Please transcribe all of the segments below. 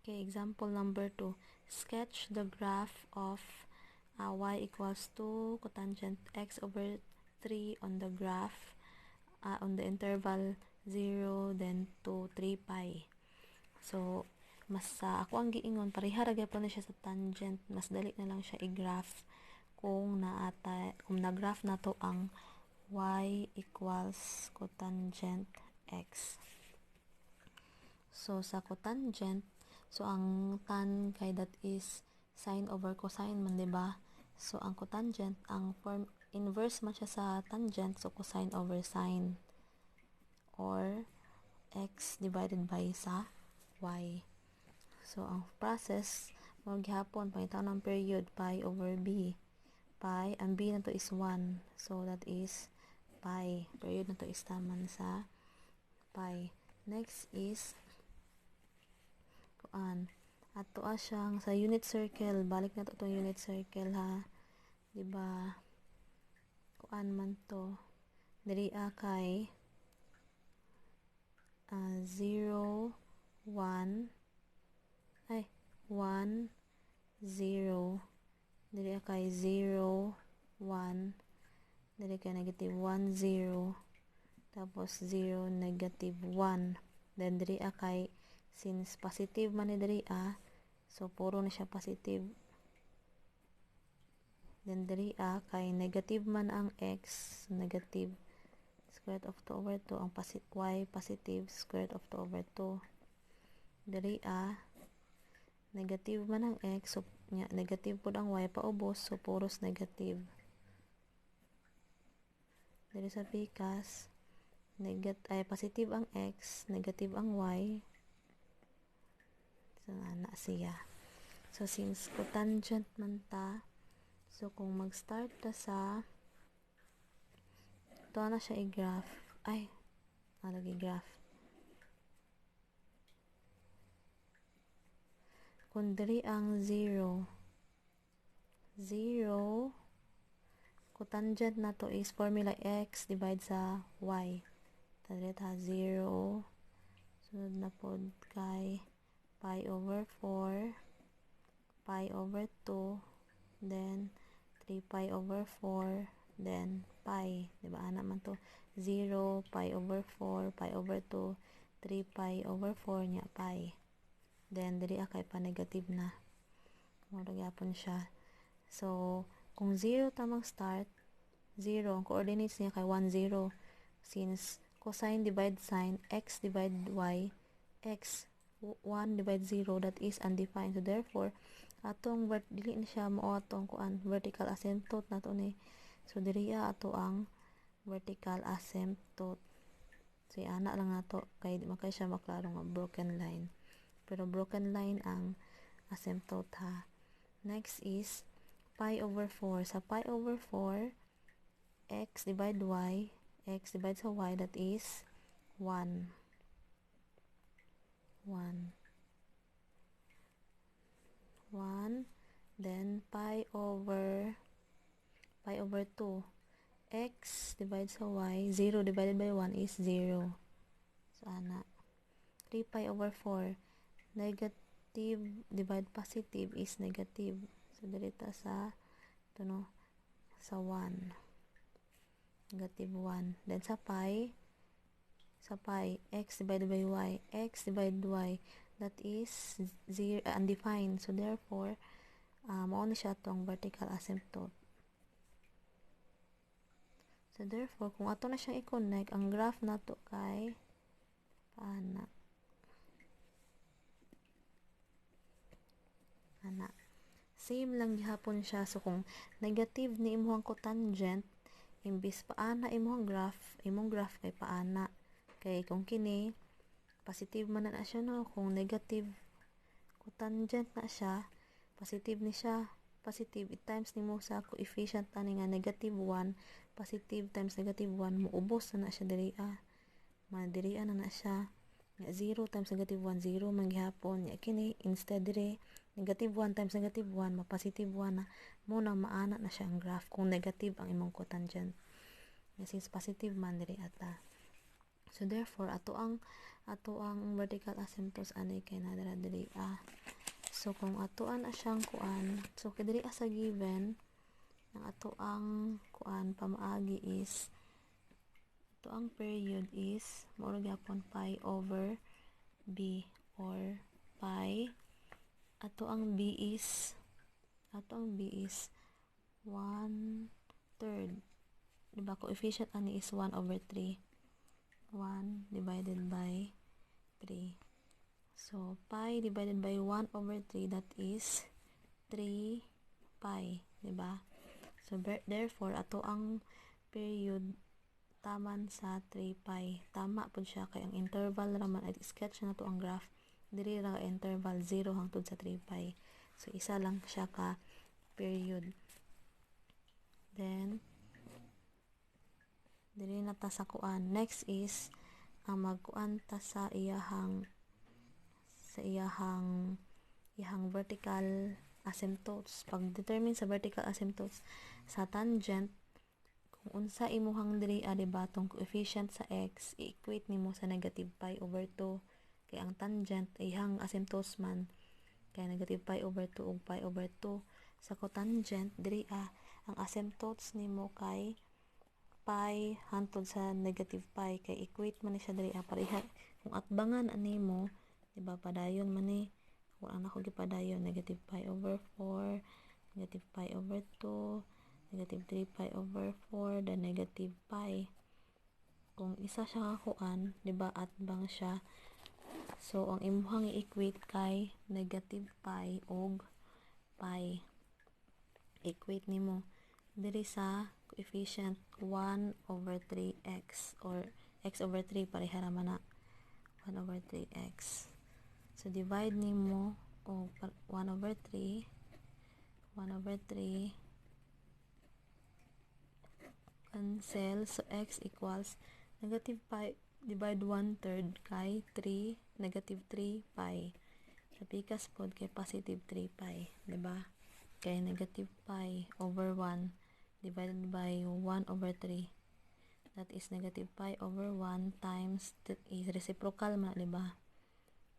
Okay, example number 2. Sketch the graph of y equals 2 cotangent x over 3 on the graph on the interval 0 then to 3 pi. So, mas ako ang giingon, pareha ra gyapon na siya sa tangent. Mas dali na lang siya i-graph kung na-graph na to ang y equals cotangent x. So, sa cotangent, so ang tan kay that is sine over cosine man, diba? So, ang cotangent, ang form inverse man siya sa tangent, so cosine over sine or x divided by sa y. So, ang process, mo gihapon, pangitaw ng period, pi over b. Pi, ang b na to is 1. So, that is pi. Period na to is taman sa pi. Next is ato siyang sa unit circle, balik na to itong unit circle ha, diba? Man to diri kay 0 1 1 0 diri kay 0 1 diri kay negative 1 0 tapos 0 negative 1 then diri kay since positive man ni diri so puro na siya positive. Then diri kay negative man ang x, so negative square root of 2 over 2, ang y positive square root of 2 over 2. Diri negative man ang x, so negative pud ang y paubos, so puros negative. Diri sa pikas positive ang x, negative ang y. So, na siya. So, since cotangent man ta, so, kung mag-start ta sa ito na siya i-graph. Lagi graph. Kung diri ang 0, cotangent na to is formula x divide sa y. Diri ta 0. Sunod na pod kay pi over 4, pi over 2, then 3 pi over 4, then pi. Diba, man to 0, pi over 4, pi over 2, 3 pi over 4 nya pi. Then, diri kay pa negative na. Magyapon siya. So, kung 0 tamang start, 0, ang coordinates niya kay 1, 0. Since cosine divide sine, x divide y, x 1 divide 0, that is undefined. So, therefore, atong dili na siya mao atong vertical asymptote na to ni. So, diri ato ang vertical asymptote. So, ana lang ato kay di makay siya maklaro nga broken line. Pero broken line ang asymptote ha. Next is pi over 4. Sa pi over 4, x divide y, x divide sa y, that is 1. 1, then pi over 2, x divided sa y, 0 divided by 1 is 0. So, 3 pi over 4, negative divide positive is negative. So, dirita sa sa 1. Negative 1. Then, sa pi, x divided by y, x divided y, that is 0, undefined. So, therefore, mao na siya tong vertical asymptote. So, therefore, kung ato na siyang i-connect, ang graph na to kay ana. Same lang gihapon siya. So, kung negative ni imuhang cotangent, imbis paana imong graph kay paana. Kay kung kini positive man na siya, no? Kung negative cotangent na siya, positive ni siya, positive, times nimo sa coefficient ani nga negative 1, positive times negative 1, muubos na siya diri madiri na siya nga 0 times negative 1, 0 man gihapon. Ya kini instead diri negative 1 times negative 1, ma-positive 1 na, muna maana na siya ang graph kung negative ang imong cotangent. Since positive man diri ata. So, therefore, ato ang ato ang vertical asymptotes ani kay nadara diri So kung atoan na siyang kuan, so kay diri sa given ang ato ang kuan pamaagi is ato ang period is mao gyapon pi over b or pi ato ang b is 1/3. Diba coefficient ani is 1/3. 1 divided by 3. So pi divided by 1/3, that is 3 pi, diba? So therefore ato ang period taman sa 3 pi. Tama pud siya kay ang interval raman ay sketch na to ang graph diri ra interval 0 hangtod sa 3 pi. So isa lang siya ka period. Then diri na ta sa kuan. Next is ang magkuan ta sa iyahang vertical asymptotes. Pag determine sa vertical asymptotes sa tangent, kung unsa imuhang diri diba tong coefficient sa x i-equate nimo sa negative pi over 2 kay ang tangent ihang asymptotes man kay negative pi over 2 ug pi over 2 sa cotangent diri ang asymptotes nimo kay pi hangtod sa negative pi kay equate man ni siya diri pareha kung atbangan animo diba padayon man ni kung ana ko gipadayon negative pi over 4 negative pi over 2 negative 3 pi over 4 then negative pi kung isa siya kakuan diba atbang siya so ang imuhang i-equate kay negative pi og pi equate nimo diri sa coefficient 1/3x or x over 3 pareha raman na 1/3x. So divide nimo og 1/3 cancel, so x equals negative pi divide 1/3 kay 3 negative 3 pi. Sa pikas pod kay positive 3 pi, diba? Kay negative pi over 1 divided by 1/3, that is negative pi over 1 times is reciprocal man, diba?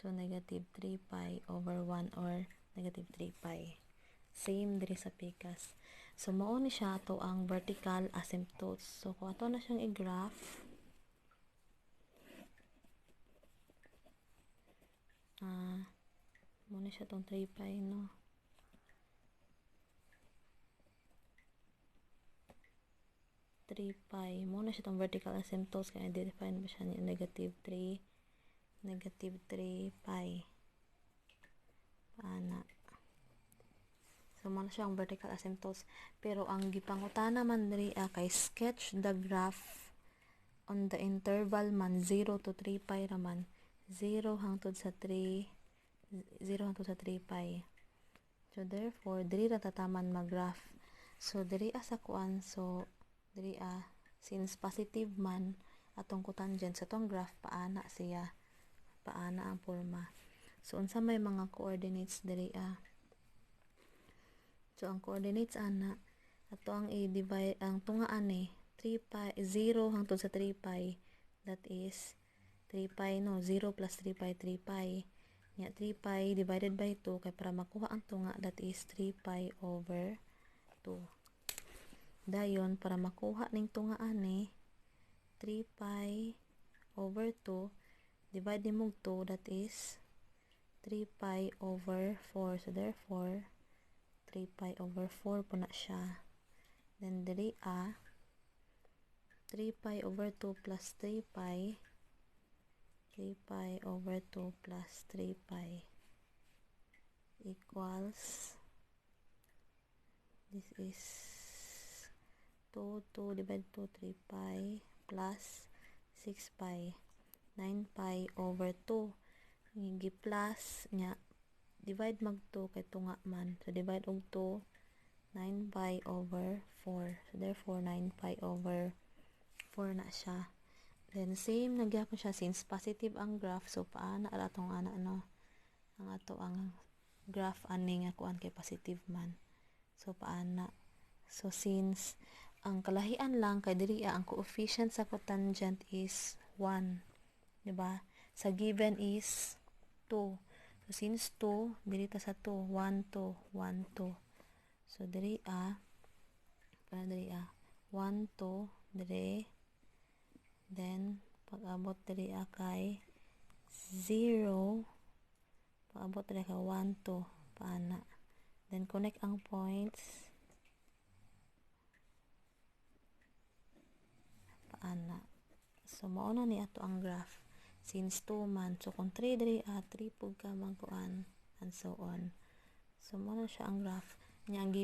So negative 3 pi over 1 or negative 3 pi. Same diri sa pikas. So mao ni siya ato ang vertical asymptotes. So kung ato na siyang i-graph, mao na siya tong 3 pi, no? Muna siya itong vertical asymptotes kaya i-define ba siya ni negative 3 pi paana. So muna siya ang vertical asymptotes, pero ang gipangutana man diri kay sketch the graph on the interval man 0 to 3 pi raman 0 hangtod sa 3 pi. So therefore diri ra tataman mag-graph. So diri sa kuan, so diri since positive man atong cotangent sa tong graph paana ang porma. So unsa may mga coordinates diri so ang coordinates ana ato ang i-divide ang tungaan 3 pi 0 hangtod sa 3 pi, that is 3 pi, no? 0 plus 3 pi 3 pi nya 3 pi divided by 2 kay para makuha ang tunga, that is 3 pi over 2. Dayon para makuha ning tunga 3 pi over 2 divide nimo 2, that is 3 pi over 4. So therefore 3 pi over 4 po na siya. Then diri 3 pi over 2 plus 3 pi over 2 plus 3 pi equals, this is 2 divide 2 3 pi plus 6 pi 9 pi over 2 gi plus nya divide mag 2 kay tunga man, so divide og 2 9 pi over 4. So therefore 9 pi over 4 na siya. Then same nagyapon siya since positive ang graph, so paana atong ang ato ang graph ani nga kuan kay positive man. So paana, so since ang kalahian lang kay diri ang coefficient sa cotangent is 1, diba? sa given is 2. So since 2 diri ta sa 2, 1 2 1 2. So diri 1 2 diri, then pag-abot diri kay 0, pag-abot diri kay 1 2 paana. Then connect ang points paana. So mao na ni ato ang graph since 2 man. So kung 3 diri 3 pug ka magkuan and so on. So mao na siya ang graph nya. Ang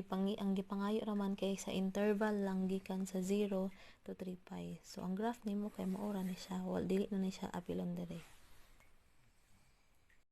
gipangayo raman kay sa interval lang gikan sa 0 to 3 pi. So ang graph nimo kay maura ni siya, dili na ni siya apilon diri.